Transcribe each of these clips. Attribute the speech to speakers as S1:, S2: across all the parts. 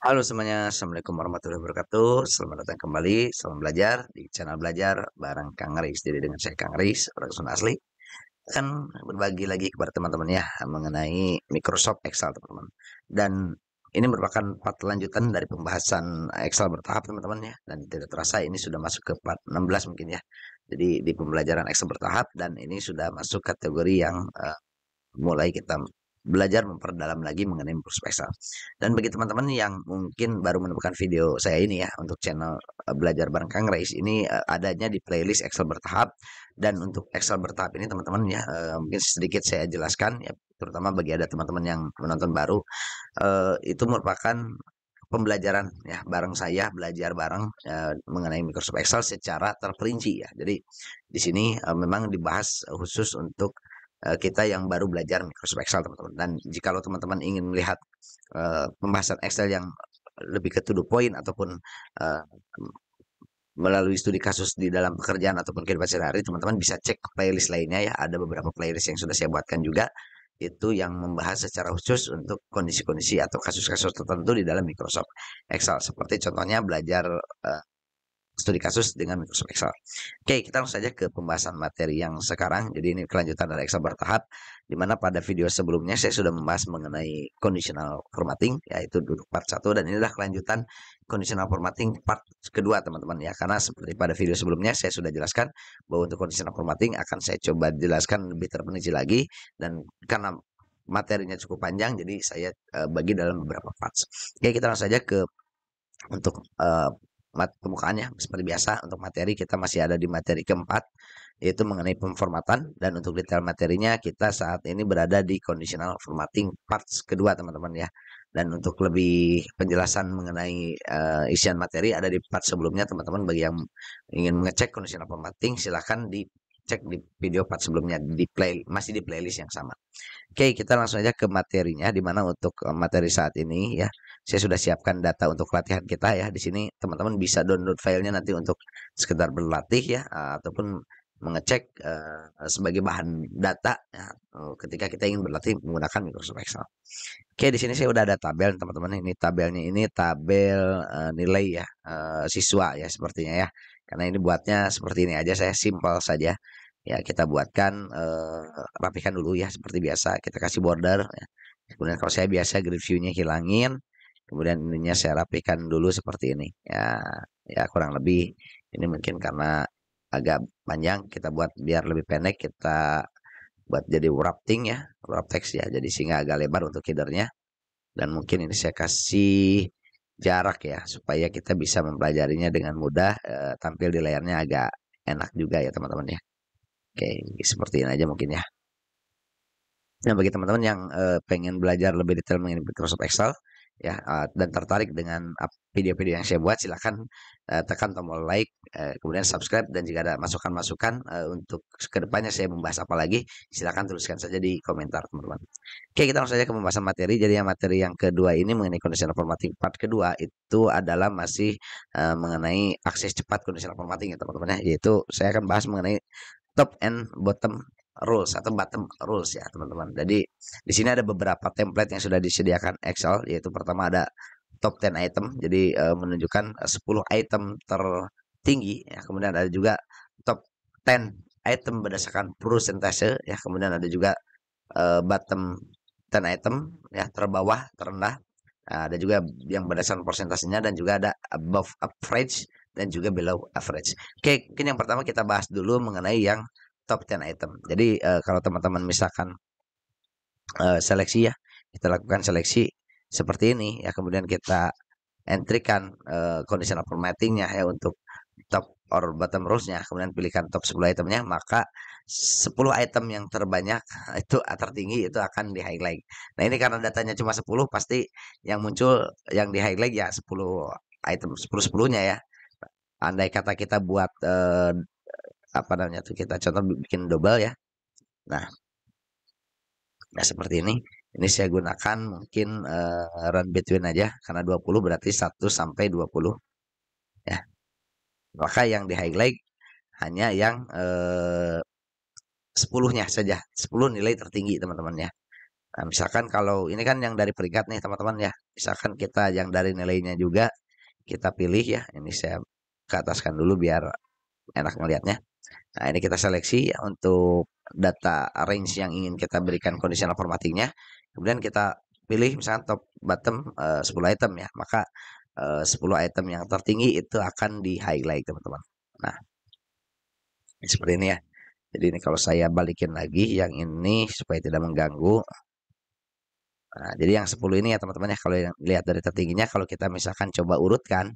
S1: Halo semuanya, Assalamualaikum warahmatullahi wabarakatuh. Selamat datang kembali, salam belajar di channel belajar bareng Kang Riz. Jadi dengan saya Kang Riz, orang Sunda asli, akan berbagi lagi kepada teman-teman ya mengenai Microsoft Excel teman-teman. Dan ini merupakan part lanjutan dari pembahasan Excel bertahap teman-teman ya. Dan tidak terasa ini sudah masuk ke part 16 mungkin ya. Jadi di pembelajaran Excel bertahap dan ini sudah masuk kategori yang mulai kita belajar memperdalam lagi mengenai Microsoft Excel. Dan bagi teman-teman yang mungkin baru menemukan video saya ini ya untuk channel belajar bareng Kang Reis ini adanya di playlist Excel bertahap. Dan untuk Excel bertahap ini teman-teman ya mungkin sedikit saya jelaskan ya, terutama bagi ada teman-teman yang menonton baru, itu merupakan pembelajaran ya bareng saya belajar bareng mengenai Microsoft Excel secara terperinci ya. Jadi di sini memang dibahas khusus untuk kita yang baru belajar Microsoft Excel teman-teman. Dan jikalau teman-teman ingin melihat pembahasan Excel yang lebih ke to the point ataupun uh, melalui studi kasus di dalam pekerjaan ataupun kehidupan sehari-hari, teman-teman bisa cek playlist lainnya ya. Ada beberapa playlist yang sudah saya buatkan juga itu yang membahas secara khusus untuk kondisi-kondisi atau kasus-kasus tertentu di dalam Microsoft Excel. Seperti contohnya belajar studi kasus dengan Microsoft Excel. Oke, kita langsung saja ke pembahasan materi yang sekarang. Jadi ini kelanjutan dari Excel bertahap, di mana pada video sebelumnya saya sudah membahas mengenai conditional formatting, yaitu duduk part 1, dan inilah kelanjutan conditional formatting part kedua teman-teman ya. Karena seperti pada video sebelumnya saya sudah jelaskan bahwa untuk conditional formatting akan saya coba jelaskan lebih terperinci lagi, dan karena materinya cukup panjang, jadi saya bagi dalam beberapa parts. Oke, kita langsung saja ke untuk pembukaannya seperti biasa. Untuk materi kita masih ada di materi keempat, yaitu mengenai pemformatan, dan untuk detail materinya kita saat ini berada di conditional formatting parts kedua teman-teman ya. Dan untuk lebih penjelasan mengenai isian materi ada di part sebelumnya teman-teman. Bagi yang ingin mengecek conditional formatting silahkan dicek di video part sebelumnya, di masih di playlist yang sama. Oke, kita langsung aja ke materinya, di mana untuk materi saat ini ya, saya sudah siapkan data untuk latihan kita ya. Di sini teman-teman bisa download filenya nanti untuk sekedar berlatih ya, ataupun mengecek sebagai bahan data ya, ketika kita ingin berlatih menggunakan Microsoft Excel. Oke, di sini saya udah ada tabel teman-teman. Ini tabelnya, ini tabel nilai ya, siswa ya sepertinya ya. Karena ini buatnya seperti ini aja, saya simpel saja. Ya, kita buatkan rapikan dulu ya seperti biasa. Kita kasih border ya. Kemudian kalau saya biasa grid view-nya hilangin. Kemudian ininya saya rapikan dulu seperti ini. Ya, ya kurang lebih ini mungkin karena agak panjang, kita buat biar lebih pendek, kita buat jadi wrapping ya, wrap text ya. Jadi sehingga agak lebar untuk headernya. Dan mungkin ini saya kasih jarak ya supaya kita bisa mempelajarinya dengan mudah, tampil di layarnya agak enak juga ya teman-teman ya. Oke, seperti ini aja mungkin ya. Nah, bagi teman-teman yang pengen belajar lebih detail mengenai Microsoft Excel ya, dan tertarik dengan video-video yang saya buat, silakan tekan tombol like, kemudian subscribe, dan jika ada masukan-masukan untuk kedepannya saya membahas apa lagi, silakan tuliskan saja di komentar teman-teman. Oke, kita langsung saja ke pembahasan materi. Jadi yang materi yang kedua ini mengenai conditional formatting part kedua itu adalah masih mengenai akses cepat conditional formatting ya teman-teman ya. Yaitu saya akan bahas mengenai top and bottom rules atau bottom rules ya teman-teman. Jadi di sini ada beberapa template yang sudah disediakan Excel, yaitu pertama ada top 10 item, jadi menunjukkan 10 item tertinggi ya. Kemudian ada juga top 10 item berdasarkan persentase ya. Kemudian ada juga bottom 10 item ya, terbawah terendah. Nah, ada juga yang berdasarkan persentasenya, dan juga ada above average dan juga below average. Oke, mungkin yang pertama kita bahas dulu mengenai yang top 10 item. Jadi kalau teman-teman misalkan seleksi ya, kita lakukan seleksi seperti ini ya, kemudian kita entrykan conditional formattingnya ya untuk top or bottom rules-nya, kemudian pilihkan top 10 itemnya, maka 10 item yang terbanyak itu tertinggi itu akan di highlight. Nah, ini karena datanya cuma 10, pasti yang muncul yang di highlight ya 10 item, 10-10-nya ya. Andai kata kita buat apa namanya tuh, kita contoh bikin double ya. Nah, nah seperti ini. Ini saya gunakan mungkin run between aja karena 20 berarti 1 sampai 20 ya. Maka yang di highlight hanya yang 10-nya saja. 10 nilai tertinggi teman-teman ya. Nah, misalkan kalau ini kan yang dari peringkat nih teman-teman ya. Misalkan kita yang dari nilainya juga kita pilih ya. Ini saya ke ataskan dulu biar enak ngelihatnya. Nah, ini kita seleksi ya untuk data range yang ingin kita berikan conditional formattingnya. Kemudian kita pilih misalkan top bottom 10 item ya. Maka 10 item yang tertinggi itu akan di highlight teman-teman. Nah, seperti ini ya. Jadi ini kalau saya balikin lagi yang ini supaya tidak mengganggu. Nah, jadi yang 10 ini ya teman-teman ya, kalau yang lihat dari tertingginya, kalau kita misalkan coba urutkan,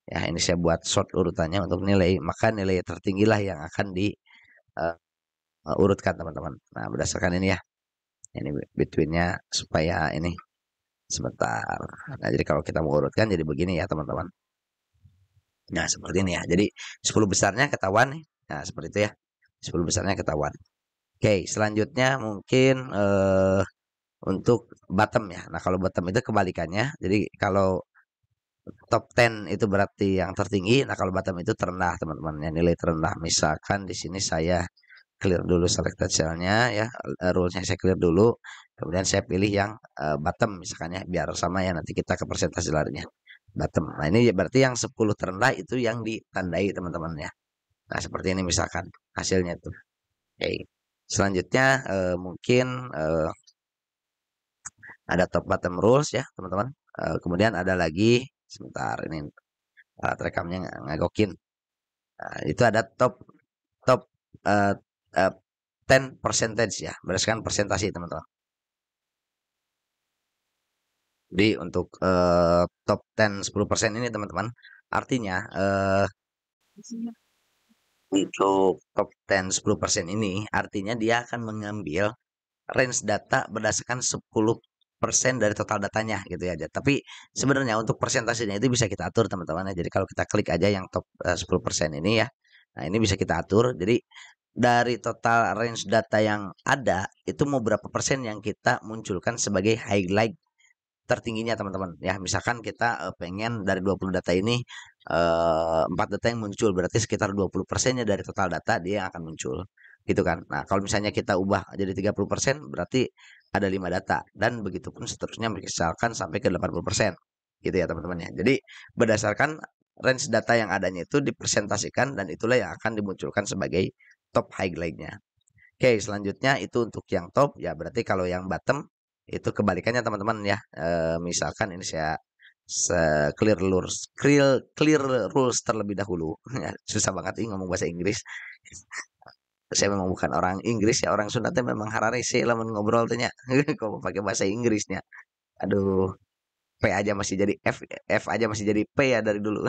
S1: ya ini saya buat short urutannya untuk nilai, maka nilai tertinggilah yang akan diurutkan teman-teman. Nah, berdasarkan ini ya, ini betweennya supaya ini sebentar. Nah, jadi kalau kita mau urutkan jadi begini ya teman-teman. Nah, seperti ini ya. Jadi 10 besarnya ketahuan nih. Nah, seperti itu ya. 10 besarnya ketahuan. Oke, selanjutnya mungkin untuk bottom ya. Nah, kalau bottom itu kebalikannya. Jadi kalau top 10 itu berarti yang tertinggi. Nah, kalau bottom itu terendah, teman-teman. Ya, nilai terendah. Misalkan di sini saya clear dulu selected cell-nya ya. Rules-nya saya clear dulu. Kemudian saya pilih yang bottom misalkan ya, biar sama ya nanti kita ke persentase larinya. Bottom. Nah, ini berarti yang 10 terendah itu yang ditandai, teman-teman ya. Nah, seperti ini misalkan hasilnya tuh. Oke. Selanjutnya mungkin ada top bottom rules ya, teman-teman. Kemudian ada lagi sebentar ini alat rekamnya ngagokin. Nah, itu ada top top uh, uh, 10 percentage ya, berdasarkan persentase teman-teman. Jadi untuk top 10 10% ini teman-teman, artinya untuk top 10 10% ini artinya dia akan mengambil range data berdasarkan 10% dari total datanya gitu ya. Tapi sebenarnya untuk persentasenya itu bisa kita atur teman-teman ya. Jadi kalau kita klik aja yang top 10% ini ya. Nah, ini bisa kita atur. Jadi dari total range data yang ada itu mau berapa persen yang kita munculkan sebagai highlight tertingginya teman-teman ya. Misalkan kita pengen dari 20 data ini 4 data yang muncul berarti sekitar 20%-nya dari total data dia yang akan muncul gitu kan. Nah, kalau misalnya kita ubah jadi 30% berarti ada 5 data dan begitu pun seterusnya misalkan sampai ke 80% gitu ya teman-teman ya. Jadi berdasarkan range data yang adanya itu dipresentasikan dan itulah yang akan dimunculkan sebagai top highlight-nya. Oke, selanjutnya itu untuk yang top ya, berarti kalau yang bottom itu kebalikannya teman-teman ya. Misalkan ini saya clear rules terlebih dahulu. Ya, susah banget ini ngomong bahasa Inggris. Saya memang bukan orang Inggris ya, orang Sunda teh memang hararese lamun ngobrol teh nya. Kalau pakai bahasa Inggrisnya. Aduh, P aja masih jadi F aja masih jadi P ya dari dulu.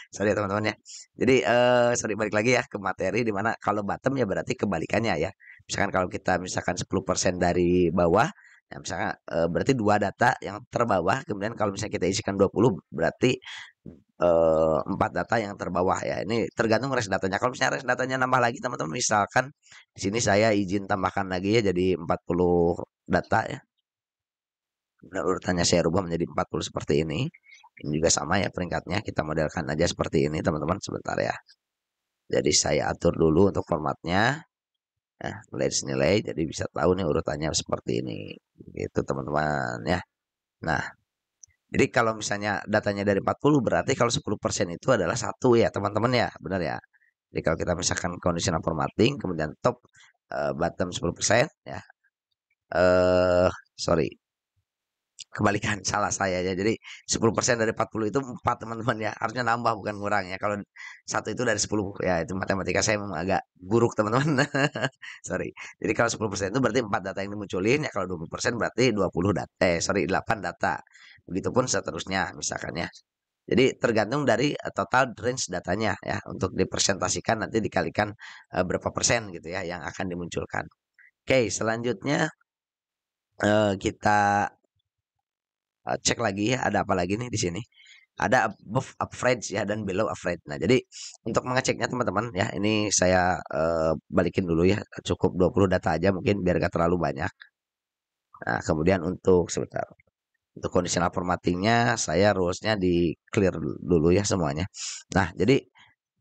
S1: Sorry ya teman-teman ya. Jadi sorry balik lagi ya ke materi di mana kalau bottom ya berarti kebalikannya ya. Misalkan kalau kita misalkan 10% dari bawah, ya misalkan berarti dua data yang terbawah, kemudian kalau misalnya kita isikan 20 berarti 4 data yang terbawah ya. Ini tergantung range datanya. Kalau misalnya range datanya nambah lagi teman-teman, misalkan di sini saya izin tambahkan lagi ya jadi 40 data ya. Nah, urutannya saya rubah menjadi 40 seperti ini. Ini juga sama ya peringkatnya. Kita modelkan aja seperti ini teman-teman sebentar ya. Jadi saya atur dulu untuk formatnya. Nah, mulai nilai jadi bisa tahu nih urutannya seperti ini. Gitu teman-teman ya. Nah, jadi kalau misalnya datanya dari 40 berarti kalau 10% itu adalah satu ya teman-teman ya. Benar ya. Jadi kalau kita misalkan conditional formatting kemudian top bottom 10% ya. Sorry, kebalikan salah saya ya. Jadi 10% dari 40 itu 4 teman-teman ya. Harusnya nambah bukan kurang ya. Kalau satu itu dari 10 ya itu matematika saya memang agak buruk teman-teman. Sorry. Jadi kalau 10% itu berarti 4 data yang dimunculin ya. Kalau 20% berarti 20 data. Sorry 8 data. Begitupun seterusnya misalkan ya. Jadi tergantung dari total range datanya ya untuk dipresentasikan nanti dikalikan berapa persen gitu ya yang akan dimunculkan. Oke, selanjutnya kita cek lagi ya ada apa lagi nih di sini. Ada above average ya dan below average. Nah, jadi untuk mengeceknya teman-teman ya ini saya balikin dulu ya. Cukup 20 data aja mungkin biar gak terlalu banyak. Nah, kemudian untuk sebentar. Untuk conditional formattingnya saya rulesnya di clear dulu ya semuanya. Nah, jadi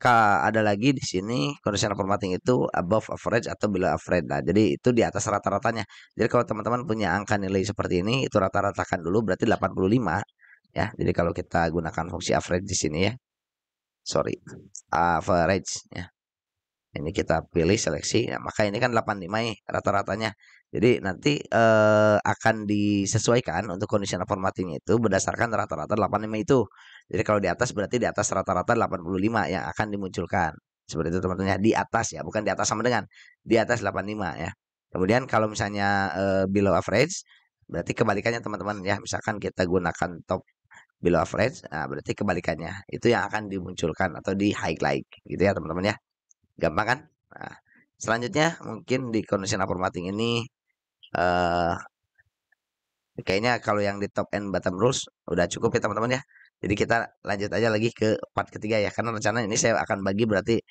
S1: Ada lagi di sini conditional formatting itu above average atau below average. Nah, jadi itu di atas rata-ratanya. Jadi kalau teman-teman punya angka nilai seperti ini, itu rata-ratakan dulu berarti 85 ya. Jadi kalau kita gunakan fungsi average di sini ya. Sorry. Average ya. Ini kita pilih seleksi, ya, maka ini kan 85 nih rata-ratanya. Jadi nanti akan disesuaikan untuk conditional formatting itu berdasarkan rata-rata 85 itu. Jadi kalau di atas berarti di atas rata-rata 85 yang akan dimunculkan. Seperti itu teman-teman ya, di atas ya, bukan di atas sama dengan, di atas 85 ya. Kemudian kalau misalnya below average, berarti kebalikannya teman-teman ya. Misalkan kita gunakan top below average, nah berarti kebalikannya. Itu yang akan dimunculkan atau di highlight gitu ya teman-teman ya. Gampang kan? Nah, selanjutnya mungkin di conditional formatting ini eh kayaknya kalau yang di top and bottom rules udah cukup ya teman-teman ya. Jadi kita lanjut aja lagi ke part ketiga ya. Karena rencana ini saya akan bagi berarti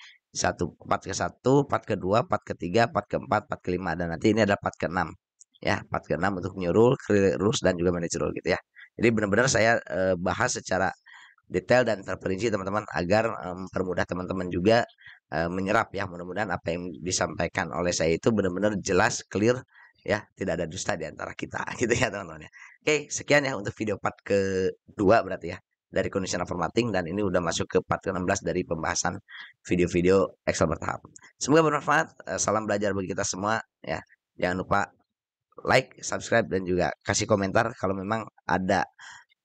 S1: part ke satu, part kedua, part ketiga, part keempat, part kelima, dan nanti ini ada part keenam ya. Part keenam untuk new rule, clear rules, dan juga manage rule gitu ya. Jadi benar-benar saya bahas secara detail dan terperinci teman-teman agar mempermudah teman-teman juga menyerap ya. Mudah-mudahan apa yang disampaikan oleh saya itu benar-benar jelas, clear ya, tidak ada dusta di antara kita gitu ya teman-teman ya. Oke, sekian ya untuk video part kedua berarti ya dari conditional formatting, dan ini udah masuk ke part ke-16 dari pembahasan video-video Excel bertahap. Semoga bermanfaat. Salam belajar bagi kita semua ya. Jangan lupa like, subscribe, dan juga kasih komentar kalau memang ada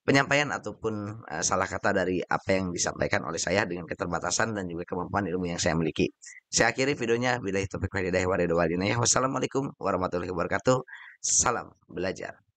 S1: penyampaian ataupun salah kata dari apa yang disampaikan oleh saya dengan keterbatasan dan juga kemampuan ilmu yang saya miliki. Saya akhiri videonya. Billahi taufiq wal hidayah. Wassalamualaikum warahmatullahi wabarakatuh. Salam belajar.